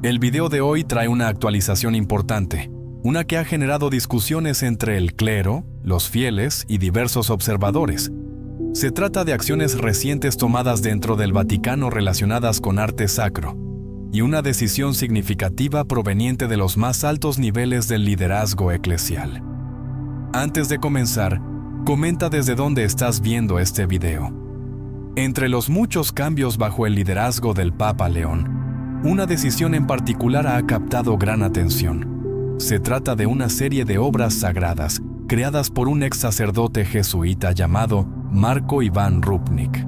El video de hoy trae una actualización importante, una que ha generado discusiones entre el clero, los fieles y diversos observadores. Se trata de acciones recientes tomadas dentro del Vaticano relacionadas con arte sacro, y una decisión significativa proveniente de los más altos niveles del liderazgo eclesial. Antes de comenzar, comenta desde dónde estás viendo este video. Entre los muchos cambios bajo el liderazgo del Papa León, una decisión en particular ha captado gran atención. Se trata de una serie de obras sagradas creadas por un ex sacerdote jesuita llamado Marco Iván Rupnik.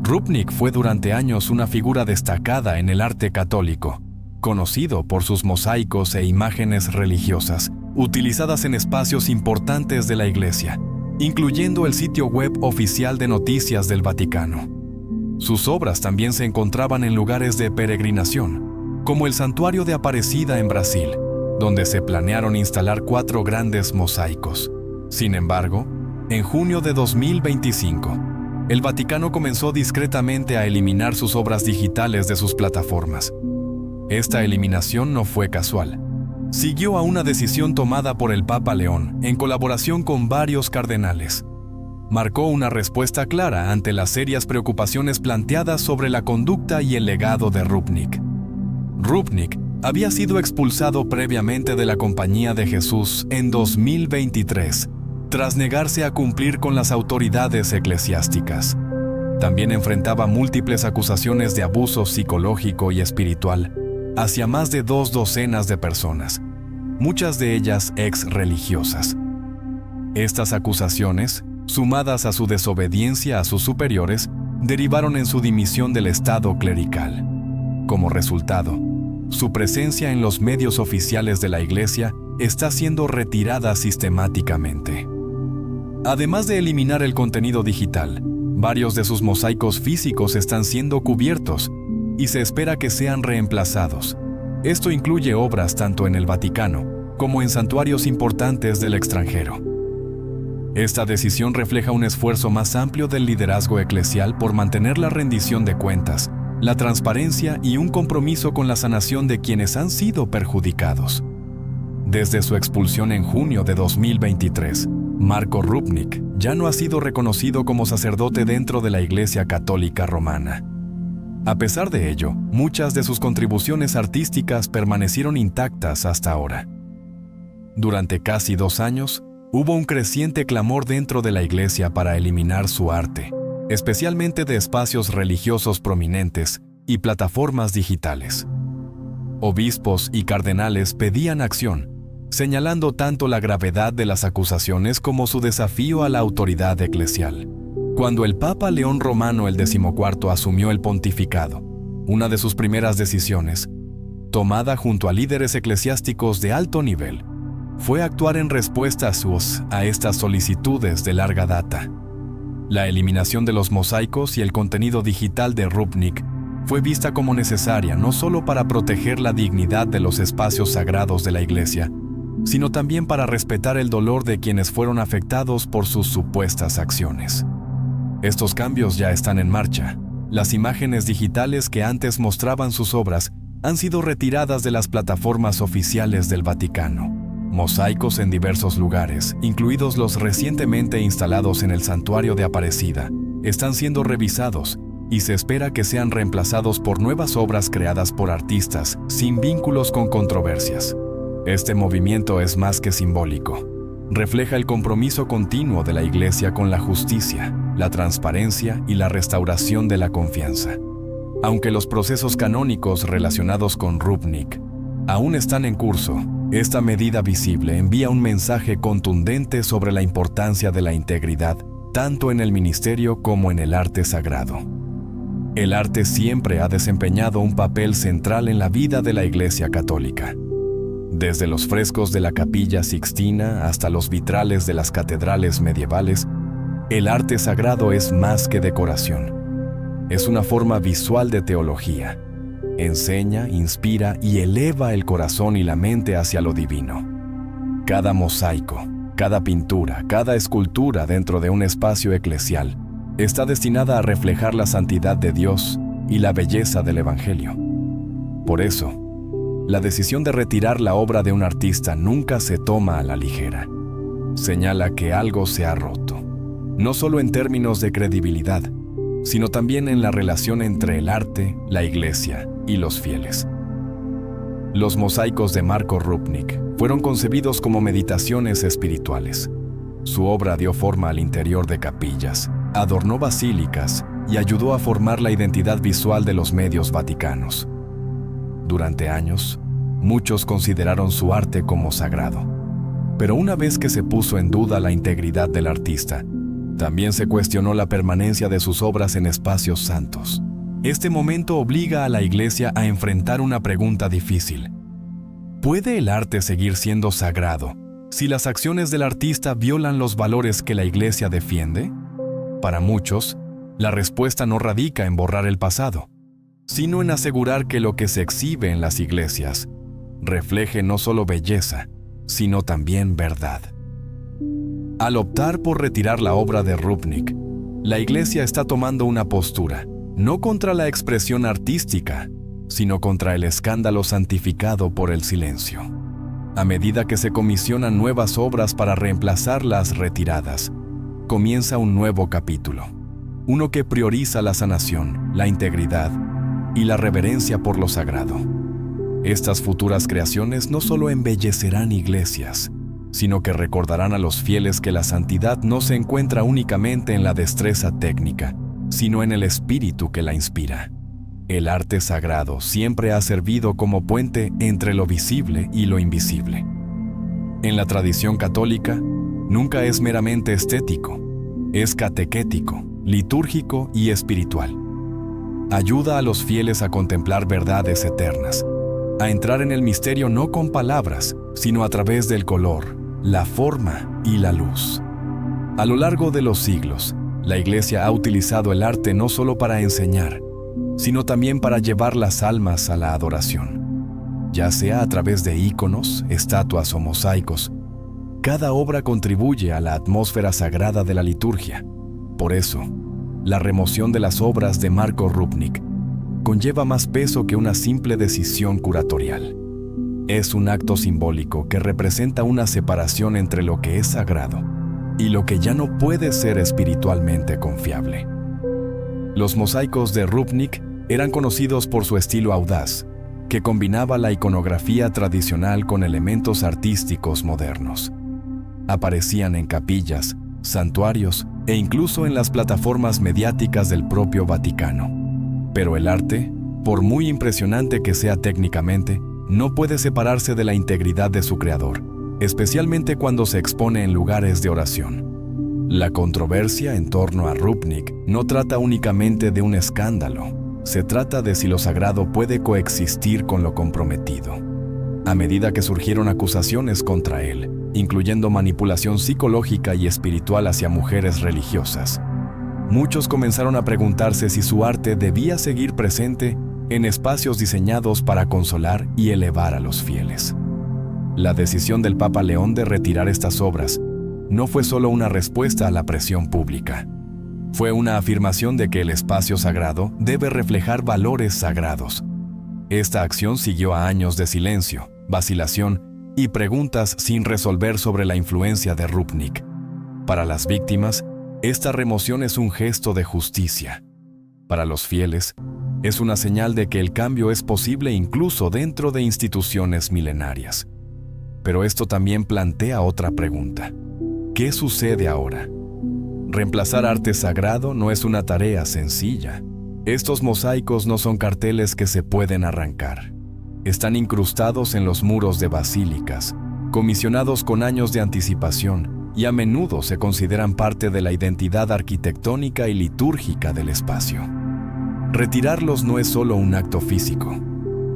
Rupnik fue durante años una figura destacada en el arte católico, conocido por sus mosaicos e imágenes religiosas, utilizadas en espacios importantes de la Iglesia, incluyendo el sitio web oficial de noticias del Vaticano. Sus obras también se encontraban en lugares de peregrinación, como el Santuario de Aparecida en Brasil, donde se planearon instalar 4 grandes mosaicos. Sin embargo, en junio de 2025, el Vaticano comenzó discretamente a eliminar sus obras digitales de sus plataformas. Esta eliminación no fue casual. Siguió a una decisión tomada por el Papa León en colaboración con varios cardenales. Marcó una respuesta clara ante las serias preocupaciones planteadas sobre la conducta y el legado de Rupnik. Rupnik había sido expulsado previamente de la Compañía de Jesús en 2023, tras negarse a cumplir con las autoridades eclesiásticas. También enfrentaba múltiples acusaciones de abuso psicológico y espiritual hacia más de 2 docenas de personas, muchas de ellas ex-religiosas. Estas acusaciones, sumadas a su desobediencia a sus superiores, derivaron en su dimisión del estado clerical. Como resultado, su presencia en los medios oficiales de la Iglesia está siendo retirada sistemáticamente. Además de eliminar el contenido digital, varios de sus mosaicos físicos están siendo cubiertos y se espera que sean reemplazados. Esto incluye obras tanto en el Vaticano como en santuarios importantes del extranjero. Esta decisión refleja un esfuerzo más amplio del liderazgo eclesial por mantener la rendición de cuentas, la transparencia y un compromiso con la sanación de quienes han sido perjudicados. Desde su expulsión en junio de 2023, Marco Rupnik ya no ha sido reconocido como sacerdote dentro de la Iglesia Católica Romana. A pesar de ello, muchas de sus contribuciones artísticas permanecieron intactas hasta ahora. Durante casi 2 años, hubo un creciente clamor dentro de la Iglesia para eliminar su arte, especialmente de espacios religiosos prominentes y plataformas digitales. Obispos y cardenales pedían acción, señalando tanto la gravedad de las acusaciones como su desafío a la autoridad eclesial. Cuando el Papa León Romano el XIV asumió el pontificado, una de sus primeras decisiones, tomada junto a líderes eclesiásticos de alto nivel, fue actuar en respuesta a estas solicitudes de larga data. La eliminación de los mosaicos y el contenido digital de Rupnik fue vista como necesaria no solo para proteger la dignidad de los espacios sagrados de la Iglesia, sino también para respetar el dolor de quienes fueron afectados por sus supuestas acciones. Estos cambios ya están en marcha. Las imágenes digitales que antes mostraban sus obras han sido retiradas de las plataformas oficiales del Vaticano. Mosaicos en diversos lugares, incluidos los recientemente instalados en el Santuario de Aparecida, están siendo revisados y se espera que sean reemplazados por nuevas obras creadas por artistas sin vínculos con controversias. Este movimiento es más que simbólico. Refleja el compromiso continuo de la Iglesia con la justicia, la transparencia y la restauración de la confianza. Aunque los procesos canónicos relacionados con Rupnik aún están en curso, esta medida visible envía un mensaje contundente sobre la importancia de la integridad, tanto en el ministerio como en el arte sagrado. El arte siempre ha desempeñado un papel central en la vida de la Iglesia Católica. Desde los frescos de la Capilla Sixtina hasta los vitrales de las catedrales medievales, el arte sagrado es más que decoración. Es una forma visual de teología. Enseña, inspira y eleva el corazón y la mente hacia lo divino. Cada mosaico, cada pintura, cada escultura dentro de un espacio eclesial está destinada a reflejar la santidad de Dios y la belleza del Evangelio. Por eso, la decisión de retirar la obra de un artista nunca se toma a la ligera. Señala que algo se ha roto, no solo en términos de credibilidad, sino también en la relación entre el arte, la iglesia y los fieles. Los mosaicos de Marco Rupnik fueron concebidos como meditaciones espirituales. Su obra dio forma al interior de capillas, adornó basílicas y ayudó a formar la identidad visual de los medios vaticanos. Durante años, muchos consideraron su arte como sagrado. Pero una vez que se puso en duda la integridad del artista, también se cuestionó la permanencia de sus obras en espacios santos. Este momento obliga a la Iglesia a enfrentar una pregunta difícil. ¿Puede el arte seguir siendo sagrado si las acciones del artista violan los valores que la Iglesia defiende? Para muchos, la respuesta no radica en borrar el pasado, sino en asegurar que lo que se exhibe en las iglesias refleje no solo belleza, sino también verdad. Al optar por retirar la obra de Rupnik, la Iglesia está tomando una postura, no contra la expresión artística, sino contra el escándalo santificado por el silencio. A medida que se comisionan nuevas obras para reemplazar las retiradas, comienza un nuevo capítulo, uno que prioriza la sanación, la integridad y la reverencia por lo sagrado. Estas futuras creaciones no solo embellecerán iglesias, sino que recordarán a los fieles que la santidad no se encuentra únicamente en la destreza técnica, sino en el espíritu que la inspira. El arte sagrado siempre ha servido como puente entre lo visible y lo invisible. En la tradición católica, nunca es meramente estético, es catequético, litúrgico y espiritual. Ayuda a los fieles a contemplar verdades eternas, a entrar en el misterio no con palabras, sino a través del color, la forma y la luz. A lo largo de los siglos, la Iglesia ha utilizado el arte no solo para enseñar, sino también para llevar las almas a la adoración. Ya sea a través de íconos, estatuas o mosaicos, cada obra contribuye a la atmósfera sagrada de la liturgia. Por eso, la remoción de las obras de Marco Rupnik conlleva más peso que una simple decisión curatorial. Es un acto simbólico que representa una separación entre lo que es sagrado y lo que ya no puede ser espiritualmente confiable. Los mosaicos de Rupnik eran conocidos por su estilo audaz, que combinaba la iconografía tradicional con elementos artísticos modernos. Aparecían en capillas, santuarios e incluso en las plataformas mediáticas del propio Vaticano. Pero el arte, por muy impresionante que sea técnicamente, no puede separarse de la integridad de su creador, especialmente cuando se expone en lugares de oración. La controversia en torno a Rupnik no trata únicamente de un escándalo, se trata de si lo sagrado puede coexistir con lo comprometido. A medida que surgieron acusaciones contra él, incluyendo manipulación psicológica y espiritual hacia mujeres religiosas, muchos comenzaron a preguntarse si su arte debía seguir presente en espacios diseñados para consolar y elevar a los fieles. La decisión del Papa León de retirar estas obras no fue solo una respuesta a la presión pública. Fue una afirmación de que el espacio sagrado debe reflejar valores sagrados. Esta acción siguió a años de silencio, vacilación y preguntas sin resolver sobre la influencia de Rupnik. Para las víctimas, esta remoción es un gesto de justicia. Para los fieles, es una señal de que el cambio es posible incluso dentro de instituciones milenarias. Pero esto también plantea otra pregunta. ¿Qué sucede ahora? Reemplazar arte sagrado no es una tarea sencilla. Estos mosaicos no son carteles que se pueden arrancar. Están incrustados en los muros de basílicas, comisionados con años de anticipación y a menudo se consideran parte de la identidad arquitectónica y litúrgica del espacio. Retirarlos no es solo un acto físico,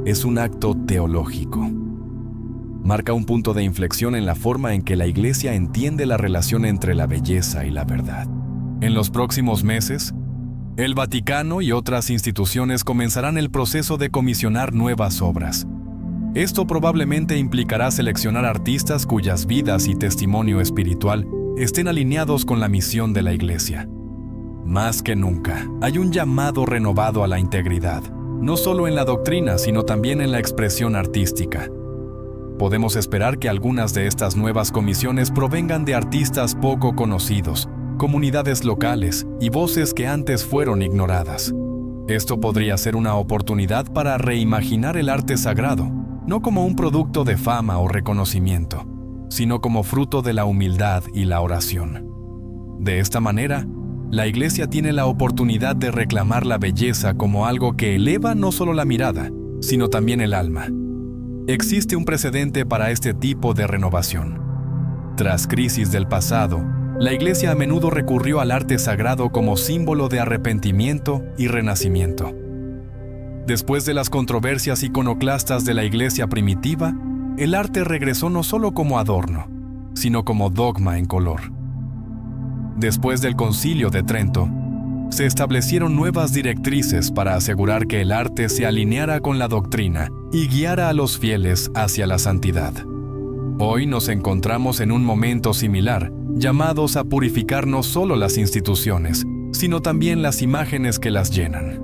es un acto teológico. Marca un punto de inflexión en la forma en que la Iglesia entiende la relación entre la belleza y la verdad. En los próximos meses, el Vaticano y otras instituciones comenzarán el proceso de comisionar nuevas obras. Esto probablemente implicará seleccionar artistas cuyas vidas y testimonio espiritual estén alineados con la misión de la Iglesia. Más que nunca, hay un llamado renovado a la integridad, no solo en la doctrina, sino también en la expresión artística. Podemos esperar que algunas de estas nuevas comisiones provengan de artistas poco conocidos, comunidades locales y voces que antes fueron ignoradas. Esto podría ser una oportunidad para reimaginar el arte sagrado, no como un producto de fama o reconocimiento, sino como fruto de la humildad y la oración. De esta manera, la Iglesia tiene la oportunidad de reclamar la belleza como algo que eleva no solo la mirada, sino también el alma. Existe un precedente para este tipo de renovación. Tras crisis del pasado, la Iglesia a menudo recurrió al arte sagrado como símbolo de arrepentimiento y renacimiento. Después de las controversias iconoclastas de la Iglesia primitiva, el arte regresó no solo como adorno, sino como dogma en color. Después del Concilio de Trento, se establecieron nuevas directrices para asegurar que el arte se alineara con la doctrina y guiara a los fieles hacia la santidad. Hoy nos encontramos en un momento similar, llamados a purificar no solo las instituciones, sino también las imágenes que las llenan.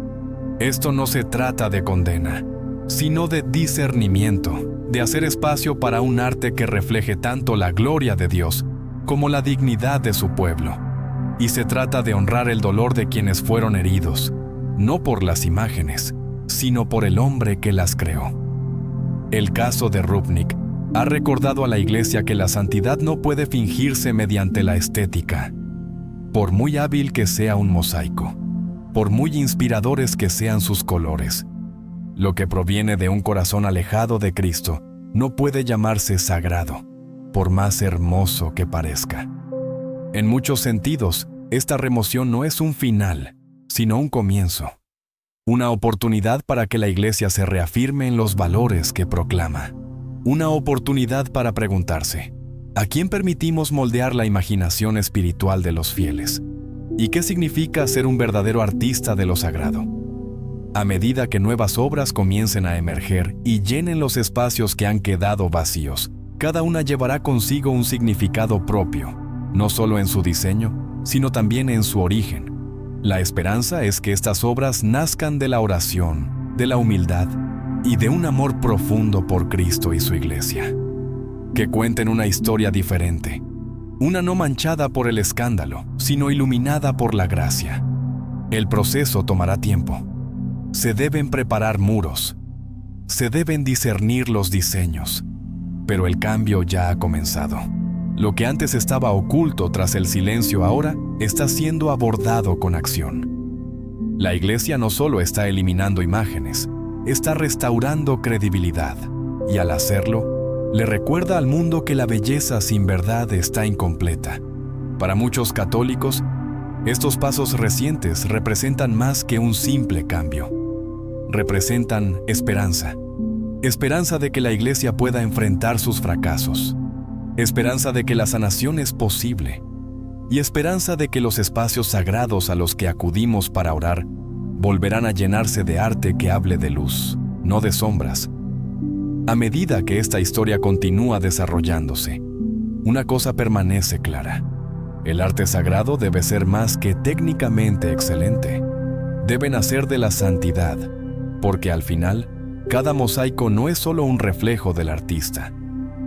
Esto no se trata de condena, sino de discernimiento, de hacer espacio para un arte que refleje tanto la gloria de Dios como la dignidad de su pueblo. Y se trata de honrar el dolor de quienes fueron heridos, no por las imágenes, sino por el hombre que las creó. El caso de Rupnik ha recordado a la Iglesia que la santidad no puede fingirse mediante la estética. Por muy hábil que sea un mosaico, por muy inspiradores que sean sus colores, lo que proviene de un corazón alejado de Cristo no puede llamarse sagrado, por más hermoso que parezca. En muchos sentidos, esta remoción no es un final, sino un comienzo. Una oportunidad para que la Iglesia se reafirme en los valores que proclama. Una oportunidad para preguntarse, ¿a quién permitimos moldear la imaginación espiritual de los fieles? ¿Y qué significa ser un verdadero artista de lo sagrado? A medida que nuevas obras comiencen a emerger y llenen los espacios que han quedado vacíos, cada una llevará consigo un significado propio, no solo en su diseño, sino también en su origen. La esperanza es que estas obras nazcan de la oración, de la humildad y de un amor profundo por Cristo y su Iglesia. Que cuenten una historia diferente, una no manchada por el escándalo, sino iluminada por la gracia. El proceso tomará tiempo. Se deben preparar muros, se deben discernir los diseños, pero el cambio ya ha comenzado. Lo que antes estaba oculto tras el silencio ahora está siendo abordado con acción. La Iglesia no solo está eliminando imágenes, está restaurando credibilidad, y al hacerlo, le recuerda al mundo que la belleza sin verdad está incompleta. Para muchos católicos, estos pasos recientes representan más que un simple cambio. Representan esperanza. Esperanza de que la Iglesia pueda enfrentar sus fracasos. Esperanza de que la sanación es posible. Y esperanza de que los espacios sagrados a los que acudimos para orar volverán a llenarse de arte que hable de luz, no de sombras. A medida que esta historia continúa desarrollándose, una cosa permanece clara. El arte sagrado debe ser más que técnicamente excelente. Debe nacer de la santidad, porque al final, cada mosaico no es solo un reflejo del artista,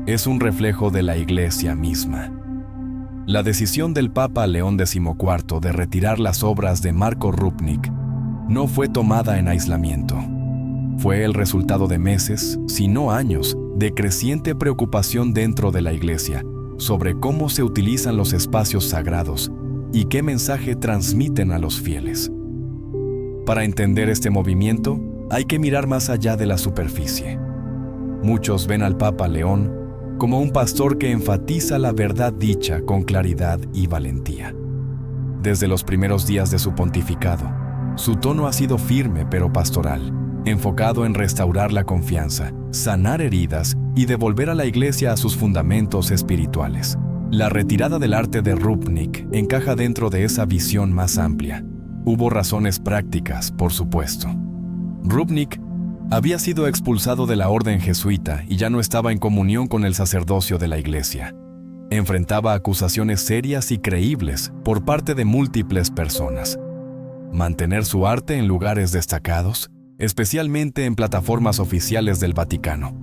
es un reflejo de la Iglesia misma. La decisión del Papa León XIV de retirar las obras de Marko Rupnik no fue tomada en aislamiento. Fue el resultado de meses, si no años, de creciente preocupación dentro de la Iglesia sobre cómo se utilizan los espacios sagrados y qué mensaje transmiten a los fieles. Para entender este movimiento, hay que mirar más allá de la superficie. Muchos ven al Papa León como un pastor que enfatiza la verdad dicha con claridad y valentía. Desde los primeros días de su pontificado, su tono ha sido firme pero pastoral, enfocado en restaurar la confianza, sanar heridas y devolver a la Iglesia a sus fundamentos espirituales. La retirada del arte de Rupnik encaja dentro de esa visión más amplia. Hubo razones prácticas, por supuesto. Rupnik había sido expulsado de la orden jesuita y ya no estaba en comunión con el sacerdocio de la Iglesia. Enfrentaba acusaciones serias y creíbles por parte de múltiples personas. Mantener su arte en lugares destacados especialmente en plataformas oficiales del Vaticano,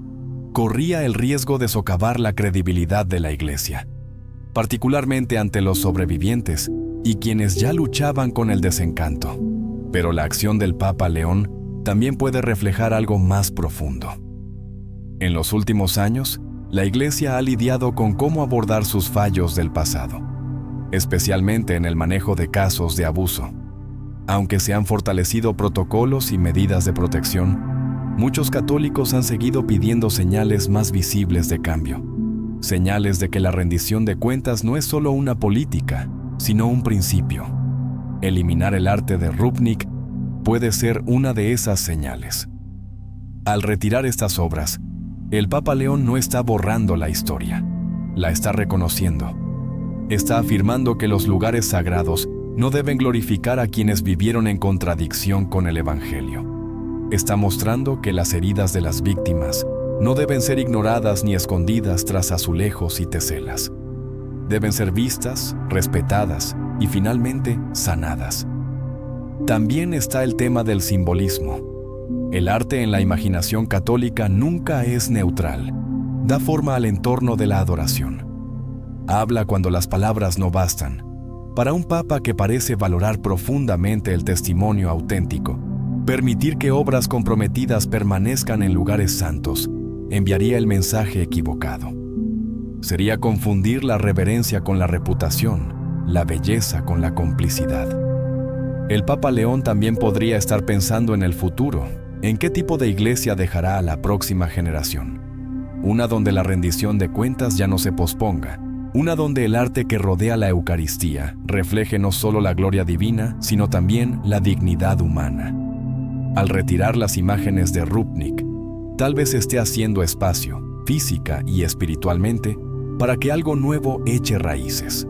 corría el riesgo de socavar la credibilidad de la Iglesia, particularmente ante los sobrevivientes y quienes ya luchaban con el desencanto. Pero la acción del Papa León también puede reflejar algo más profundo. En los últimos años, la Iglesia ha lidiado con cómo abordar sus fallos del pasado, especialmente en el manejo de casos de abuso. Aunque se han fortalecido protocolos y medidas de protección, muchos católicos han seguido pidiendo señales más visibles de cambio, señales de que la rendición de cuentas no es solo una política, sino un principio. Eliminar el arte de Rupnik puede ser una de esas señales. Al retirar estas obras, el Papa León no está borrando la historia, la está reconociendo. Está afirmando que los lugares sagrados no deben glorificar a quienes vivieron en contradicción con el Evangelio. Está mostrando que las heridas de las víctimas no deben ser ignoradas ni escondidas tras azulejos y teselas. Deben ser vistas, respetadas y finalmente sanadas. También está el tema del simbolismo. El arte en la imaginación católica nunca es neutral. Da forma al entorno de la adoración. Habla cuando las palabras no bastan. Para un papa que parece valorar profundamente el testimonio auténtico, permitir que obras comprometidas permanezcan en lugares santos enviaría el mensaje equivocado. Sería confundir la reverencia con la reputación, la belleza con la complicidad. El Papa León también podría estar pensando en el futuro, en qué tipo de iglesia dejará a la próxima generación. Una donde la rendición de cuentas ya no se posponga, una donde el arte que rodea la Eucaristía refleje no solo la gloria divina, sino también la dignidad humana. Al retirar las imágenes de Rupnik, tal vez esté haciendo espacio, física y espiritualmente, para que algo nuevo eche raíces.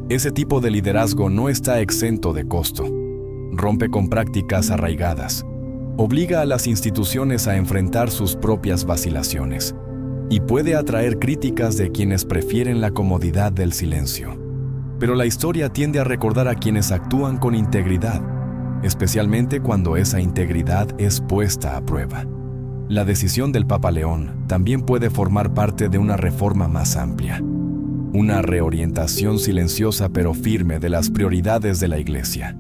Ese tipo de liderazgo no está exento de costo. Rompe con prácticas arraigadas. Obliga a las instituciones a enfrentar sus propias vacilaciones y puede atraer críticas de quienes prefieren la comodidad del silencio. Pero la historia tiende a recordar a quienes actúan con integridad, especialmente cuando esa integridad es puesta a prueba. La decisión del Papa León también puede formar parte de una reforma más amplia, una reorientación silenciosa pero firme de las prioridades de la Iglesia.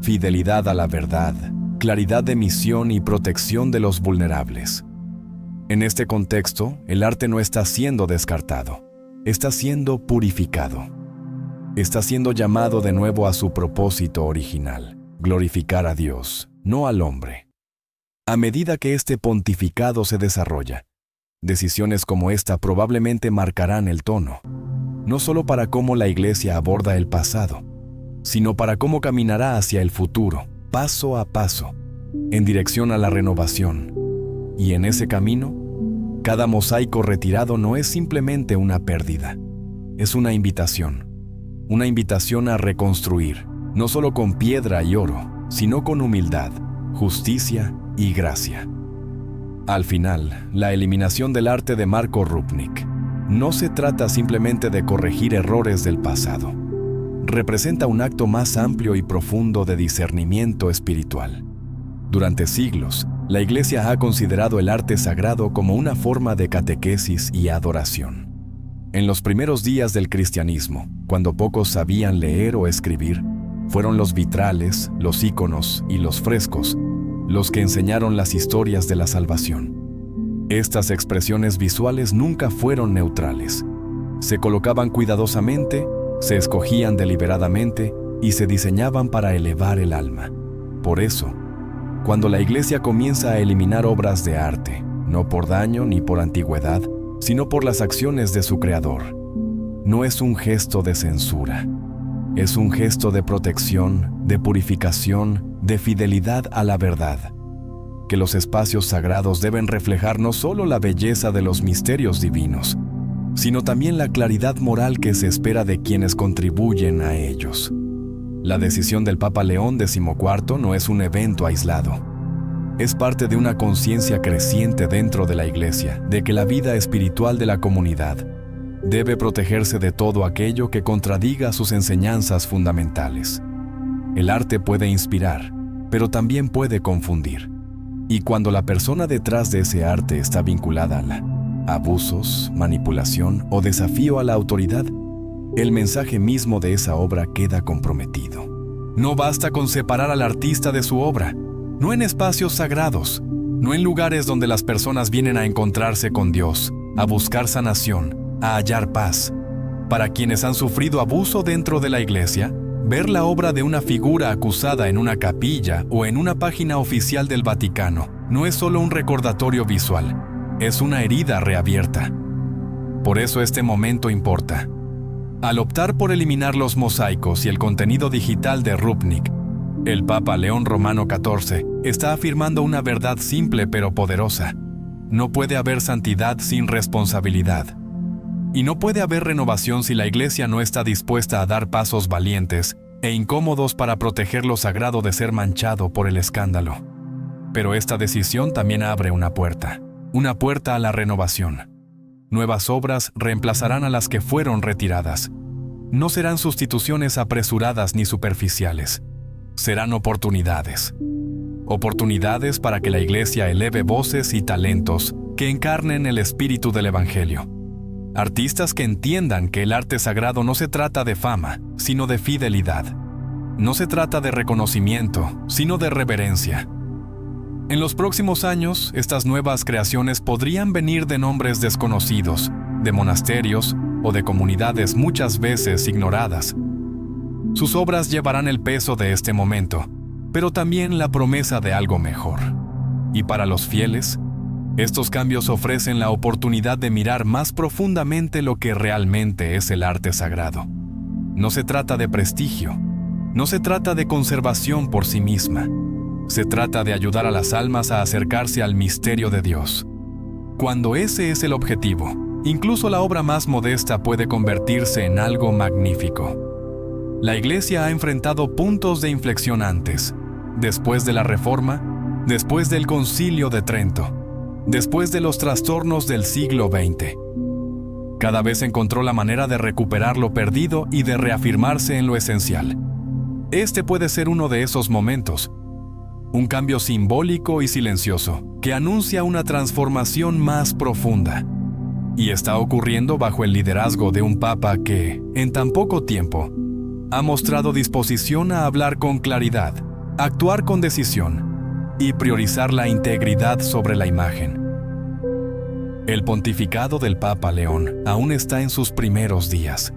Fidelidad a la verdad, claridad de misión y protección de los vulnerables. En este contexto, el arte no está siendo descartado, está siendo purificado. Está siendo llamado de nuevo a su propósito original, glorificar a Dios, no al hombre. A medida que este pontificado se desarrolla, decisiones como esta probablemente marcarán el tono, no solo para cómo la Iglesia aborda el pasado, sino para cómo caminará hacia el futuro, paso a paso, en dirección a la renovación. Y en ese camino, cada mosaico retirado no es simplemente una pérdida, es una invitación a reconstruir, no solo con piedra y oro, sino con humildad, justicia y gracia. Al final, la eliminación del arte de Marco Rupnik no se trata simplemente de corregir errores del pasado. Representa un acto más amplio y profundo de discernimiento espiritual. Durante siglos, la Iglesia ha considerado el arte sagrado como una forma de catequesis y adoración. En los primeros días del cristianismo, cuando pocos sabían leer o escribir, fueron los vitrales, los íconos y los frescos los que enseñaron las historias de la salvación. Estas expresiones visuales nunca fueron neutrales. Se colocaban cuidadosamente, se escogían deliberadamente y se diseñaban para elevar el alma. Por eso, cuando la Iglesia comienza a eliminar obras de arte, no por daño ni por antigüedad, sino por las acciones de su creador, no es un gesto de censura. Es un gesto de protección, de purificación, de fidelidad a la verdad. Que los espacios sagrados deben reflejar no solo la belleza de los misterios divinos, sino también la claridad moral que se espera de quienes contribuyen a ellos. La decisión del Papa León XIV no es un evento aislado. Es parte de una conciencia creciente dentro de la Iglesia de que la vida espiritual de la comunidad debe protegerse de todo aquello que contradiga sus enseñanzas fundamentales. El arte puede inspirar, pero también puede confundir. Y cuando la persona detrás de ese arte está vinculada a abusos, manipulación o desafío a la autoridad, el mensaje mismo de esa obra queda comprometido. No basta con separar al artista de su obra, no en espacios sagrados, no en lugares donde las personas vienen a encontrarse con Dios, a buscar sanación, a hallar paz. Para quienes han sufrido abuso dentro de la iglesia, ver la obra de una figura acusada en una capilla o en una página oficial del Vaticano no es solo un recordatorio visual, es una herida reabierta. Por eso este momento importa. Al optar por eliminar los mosaicos y el contenido digital de Rupnik, el Papa León Romano XIV está afirmando una verdad simple pero poderosa. No puede haber santidad sin responsabilidad. Y no puede haber renovación si la Iglesia no está dispuesta a dar pasos valientes e incómodos para proteger lo sagrado de ser manchado por el escándalo. Pero esta decisión también abre una puerta a la renovación. Nuevas obras reemplazarán a las que fueron retiradas. No serán sustituciones apresuradas ni superficiales. Serán oportunidades. Oportunidades para que la Iglesia eleve voces y talentos que encarnen el espíritu del Evangelio. Artistas que entiendan que el arte sagrado no se trata de fama, sino de fidelidad. No se trata de reconocimiento, sino de reverencia. En los próximos años, estas nuevas creaciones podrían venir de nombres desconocidos, de monasterios o de comunidades muchas veces ignoradas. Sus obras llevarán el peso de este momento, pero también la promesa de algo mejor. Y para los fieles, estos cambios ofrecen la oportunidad de mirar más profundamente lo que realmente es el arte sagrado. No se trata de prestigio, no se trata de conservación por sí misma. Se trata de ayudar a las almas a acercarse al misterio de Dios. Cuando ese es el objetivo, incluso la obra más modesta puede convertirse en algo magnífico. La Iglesia ha enfrentado puntos de inflexión antes, después de la Reforma, después del Concilio de Trento, después de los trastornos del siglo XX. Cada vez encontró la manera de recuperar lo perdido y de reafirmarse en lo esencial. Este puede ser uno de esos momentos, un cambio simbólico y silencioso que anuncia una transformación más profunda. Y está ocurriendo bajo el liderazgo de un papa que, en tan poco tiempo, ha mostrado disposición a hablar con claridad, actuar con decisión y priorizar la integridad sobre la imagen. El pontificado del Papa León aún está en sus primeros días,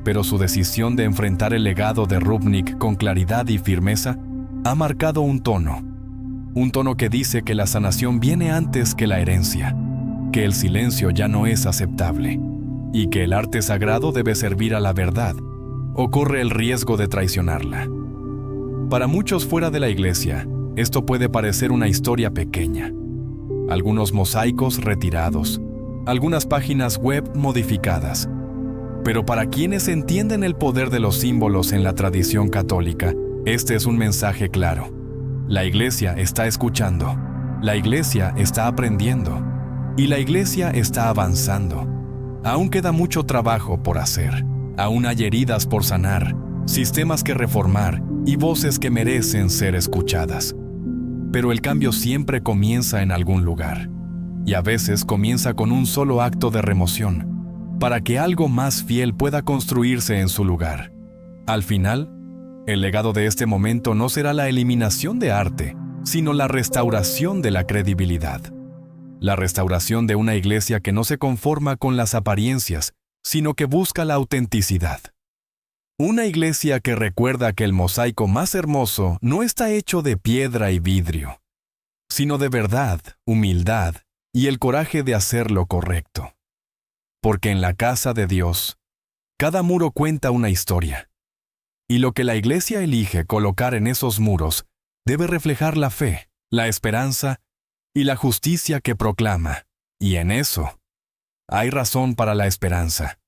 pero su decisión de enfrentar el legado de Rupnik con claridad y firmeza ha marcado un tono que dice que la sanación viene antes que la herencia, que el silencio ya no es aceptable y que el arte sagrado debe servir a la verdad o corre el riesgo de traicionarla. Para muchos fuera de la Iglesia, esto puede parecer una historia pequeña. Algunos mosaicos retirados, algunas páginas web modificadas. Pero para quienes entienden el poder de los símbolos en la tradición católica, este es un mensaje claro. La Iglesia está escuchando, la Iglesia está aprendiendo y la Iglesia está avanzando. Aún queda mucho trabajo por hacer, aún hay heridas por sanar, sistemas que reformar y voces que merecen ser escuchadas. Pero el cambio siempre comienza en algún lugar, y a veces comienza con un solo acto de remoción, para que algo más fiel pueda construirse en su lugar. Al final, el legado de este momento no será la eliminación de arte, sino la restauración de la credibilidad. La restauración de una iglesia que no se conforma con las apariencias, sino que busca la autenticidad. Una iglesia que recuerda que el mosaico más hermoso no está hecho de piedra y vidrio, sino de verdad, humildad y el coraje de hacer lo correcto. Porque en la casa de Dios, cada muro cuenta una historia. Y lo que la Iglesia elige colocar en esos muros debe reflejar la fe, la esperanza y la justicia que proclama. Y en eso, hay razón para la esperanza.